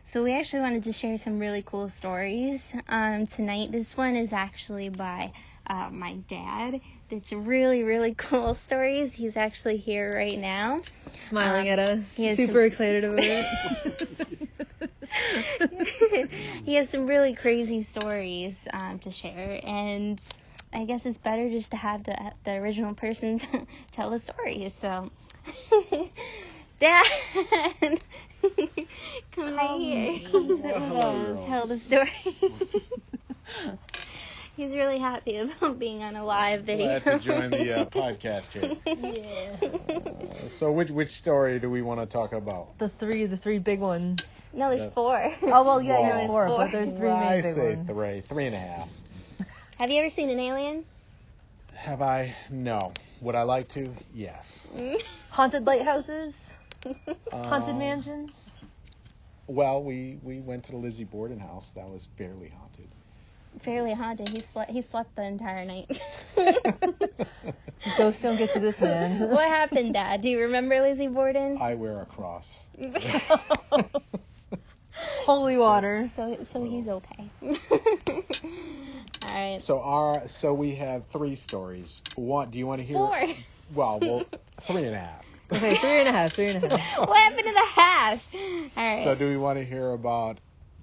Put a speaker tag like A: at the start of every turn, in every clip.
A: So we actually wanted to share some really cool stories tonight. This one is actually by my dad. It's really, really cool stories. He's actually here right now.
B: Smiling at us. Super excited about it.
A: He has some really crazy stories to share, and I guess it's better just to have the original person tell the story. So, Dad, come right here. Tell the story. He's really happy about being on a live video.
C: Glad to join the podcast here.
B: Yeah.
C: So which story do we want to talk about?
B: The three big ones.
A: No, there's 4.
B: Oh, well, yeah,
C: Well,
B: there's 4, but there's 3 main big ones.
C: I say 3.5.
A: Have you ever seen an alien?
C: Have I? No. Would I like to? Yes.
B: Haunted lighthouses? Haunted mansions?
C: Well, we went to the Lizzie Borden house. That was fairly haunted.
A: Fairly haunted. He slept the entire night.
B: Ghosts don't get to this man.
A: What happened, Dad? Do you remember Lizzie Borden?
C: I wear a cross.
B: Holy water.
A: So he's okay. All right.
C: So we have 3 stories. What do you want to hear?
A: 4.
C: Well, 3.5.
B: Okay, 3.5.
A: What happened to the half? All right.
C: So do we want to hear about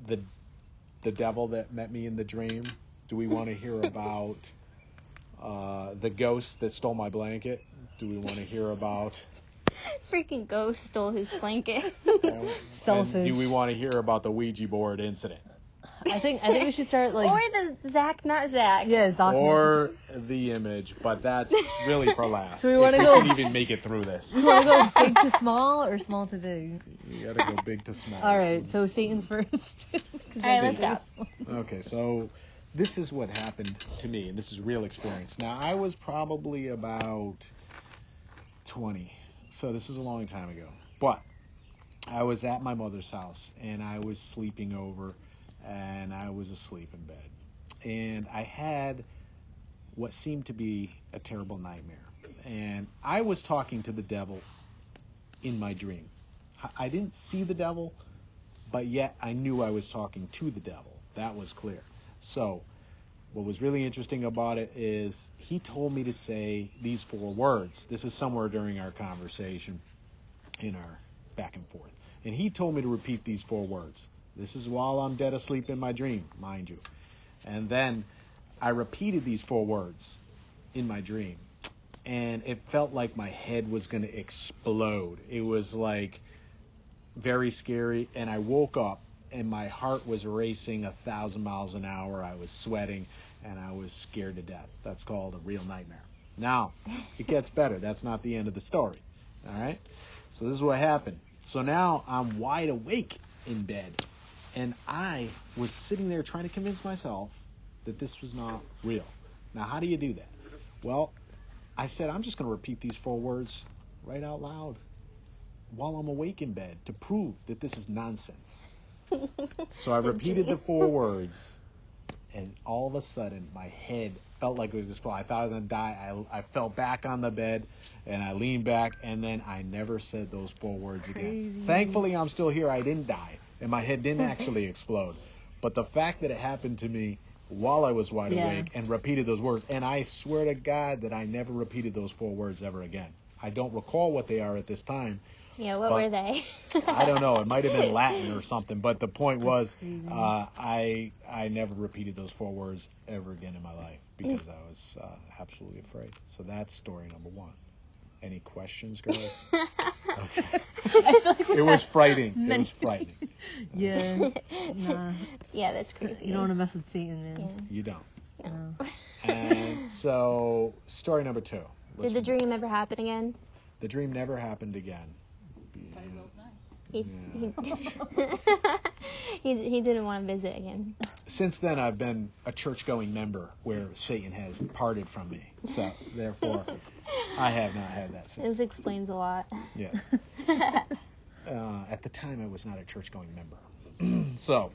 C: the devil that met me in the dream? Do we want to hear about the ghost that stole my blanket? Do we want to hear about
A: Freaking ghost stole his blanket.
B: Selfish.
C: And do we want to hear about the Ouija board incident?
B: I think we should start like.
A: Or the Zach, not Zach.
B: Yeah, Zach.
C: Or the image, but that's really for last.
B: So we want to
C: if
B: go.
C: we can even make it through this.
B: You want to go big to small or small to big?
C: You gotta go big to small.
B: All right, so Satan's first.
A: All right, let's go.
C: Okay, so this is what happened to me, and this is real experience. Now, I was probably about 20, so this is a long time ago. But I was at my mother's house, and I was sleeping over, and I was asleep in bed. And I had what seemed to be a terrible nightmare. And I was talking to the devil in my dream. I didn't see the devil, but yet I knew I was talking to the devil. That was clear. So what was really interesting about it is he told me to say these 4 words. This is somewhere during our conversation in our back and forth. And he told me to repeat these 4 words. This is while I'm dead asleep in my dream, mind you. And then I repeated these 4 words in my dream. And it felt like my head was going to explode. It was like very scary. And I woke up and my heart was racing 1,000 miles an hour. I was sweating and I was scared to death. That's called a real nightmare. Now, it gets better. That's not the end of the story. All right? So this is what happened. So now I'm wide awake in bed. And I was sitting there trying to convince myself that this was not real. Now, how do you do that? Well, I said, I'm just going to repeat these 4 words right out loud while I'm awake in bed to prove that this is nonsense. So I repeated the 4 words, and all of a sudden, my head felt like it was just falling. I thought I was going to die. I fell back on the bed, and I leaned back, and then I never said those 4 words again.
B: Crazy.
C: Thankfully, I'm still here. I didn't die, and my head didn't actually explode. But the fact that it happened to me while I was wide awake and repeated those words, and I swear to God that I never repeated those 4 words ever again. I don't recall what they are at this time.
A: Yeah, what were they?
C: I don't know. It might have been Latin or something. But the point was, I never repeated those 4 words ever again in my life because I was absolutely afraid. So that's story number 1. Any questions, girls? Okay. It was frightening. It was frightening.
B: Yeah. Nah.
A: Yeah, that's crazy.
B: You don't want to mess with Satan, man.
A: Yeah.
C: You don't.
B: No.
C: And so, story number 2.
A: Did the dream ever happen again?
C: The dream never happened again.
A: He didn't want to visit again.
C: Since then, I've been a church-going member where Satan has parted from me. So, therefore, I have not had that since.
A: This explains a lot.
C: Yes. At the time, I was not a church-going member. So,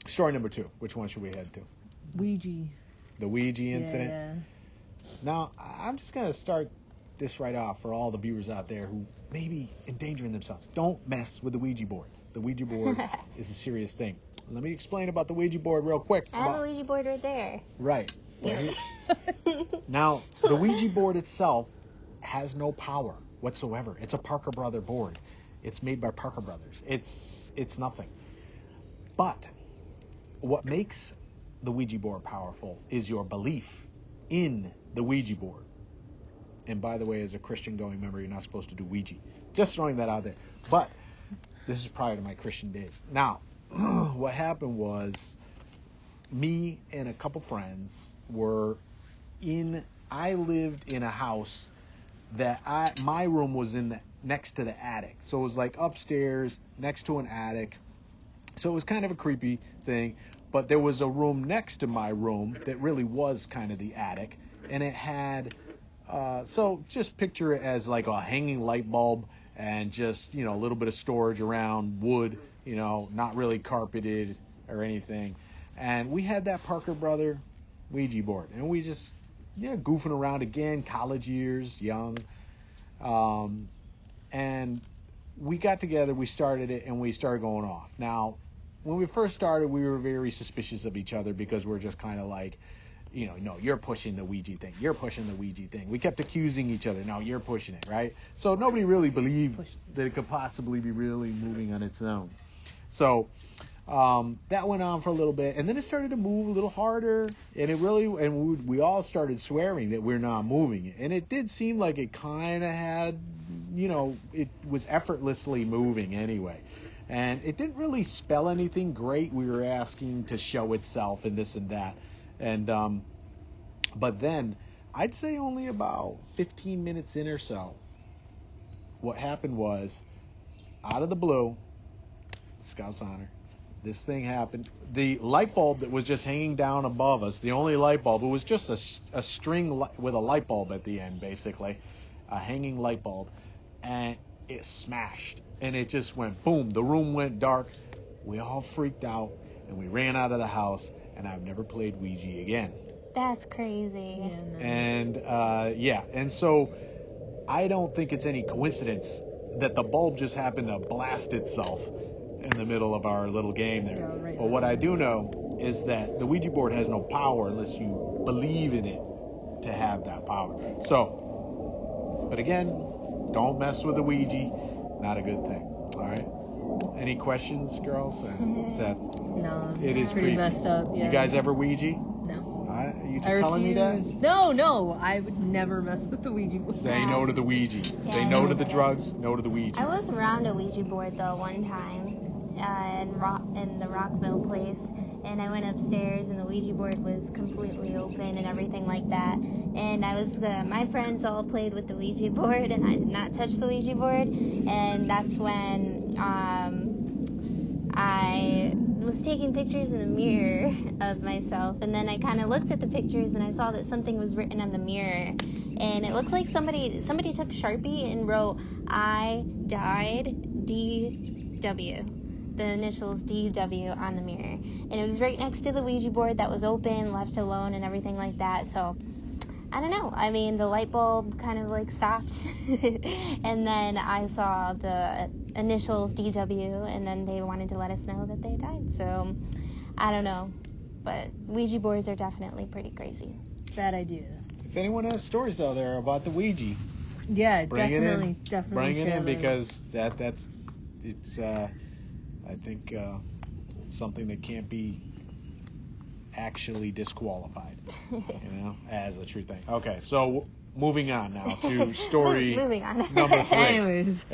C: story number 2. Which one should we head to?
B: Ouija.
C: The Ouija incident.
B: Yeah.
C: Now, I'm just going to start this right off for all the viewers out there who may be endangering themselves. Don't mess with the Ouija board. The Ouija board is a serious thing. Let me explain about the Ouija board real quick.
A: I have a Ouija board right there.
C: Right.
A: Yeah.
C: Now, the Ouija board itself has no power whatsoever. It's a Parker Brother board. It's made by Parker Brothers. It's nothing. But what makes the Ouija board powerful is your belief in the Ouija board. And by the way, as a Christian going member, you're not supposed to do Ouija. Just throwing that out there. But this is prior to my Christian days. Now, what happened was me and a couple friends I lived in a house that my room was next to the attic. So it was like upstairs next to an attic. So it was kind of a creepy thing. But there was a room next to my room that really was kind of the attic. And it had, so just picture it as like a hanging light bulb and just, a little bit of storage around, wood, not really carpeted or anything. And we had that Parker Brother Ouija board. And we just, goofing around again, college years, young. And we got together, we started it, and we started going off. Now, when we first started, we were very suspicious of each other because we're just kind of like, no, you're pushing the Ouija thing. You're pushing the Ouija thing. We kept accusing each other. No, you're pushing it, right? So nobody really believed that it could possibly be really moving on its own. So that went on for a little bit, and then it started to move a little harder, and we all started swearing that we're not moving it. And it did seem like it kind of had, it was effortlessly moving anyway. And it didn't really spell anything great. We were asking to show itself and this and that. And but then I'd say only about 15 minutes in or so, what happened was, out of the blue, Scout's honor, this thing happened. The light bulb that was just hanging down above us, the only light bulb, it was just a string with a light bulb at the end, basically, a hanging light bulb, and it smashed. And it just went boom. The room went dark. We all freaked out, and we ran out of the house, and I've never played Ouija again.
A: That's crazy.
B: Yeah, no.
C: And, and so I don't think it's any coincidence that the bulb just happened to blast itself in the middle of our little game there.
B: Yeah, right.
C: But what I do know is that the Ouija board has no power unless you believe in it to have that power. So, but again, don't mess with the Ouija. Not a good thing. All right. Any questions, girls? Is that?
B: No.
C: It is
B: pretty
C: creepy.
B: messed up. Yeah.
C: You guys ever Ouija?
B: No.
C: Are you just telling me that?
B: No. I would never mess with the Ouija board.
C: Say no to the Ouija. Say no to the drugs. No to the Ouija.
A: I was around a Ouija board though one time in the Rockville place, and I went upstairs and the Ouija board was completely open and everything like that. And my friends all played with the Ouija board, and I did not touch the Ouija board. And that's when I was taking pictures in the mirror of myself, and then I kind of looked at the pictures and I saw that something was written on the mirror, and it looks like somebody took Sharpie and wrote "I died DW." The initials DW on the mirror, and it was right next to the Ouija board that was open, left alone, and everything like that. So I don't know. I mean, the light bulb kind of like stopped, and then I saw the initials DW, and then they wanted to let us know that they died. So I don't know, but Ouija boards are definitely pretty crazy.
B: Bad idea.
C: If anyone has stories out there about the Ouija,
B: Yeah,
C: bring
B: definitely
C: it in. Bring it
B: share
C: in,
B: those.
C: because it's I think something that can't be actually disqualified, as a true thing. Okay, so moving on now to story
A: Moving on.
C: number 3.
B: Anyways.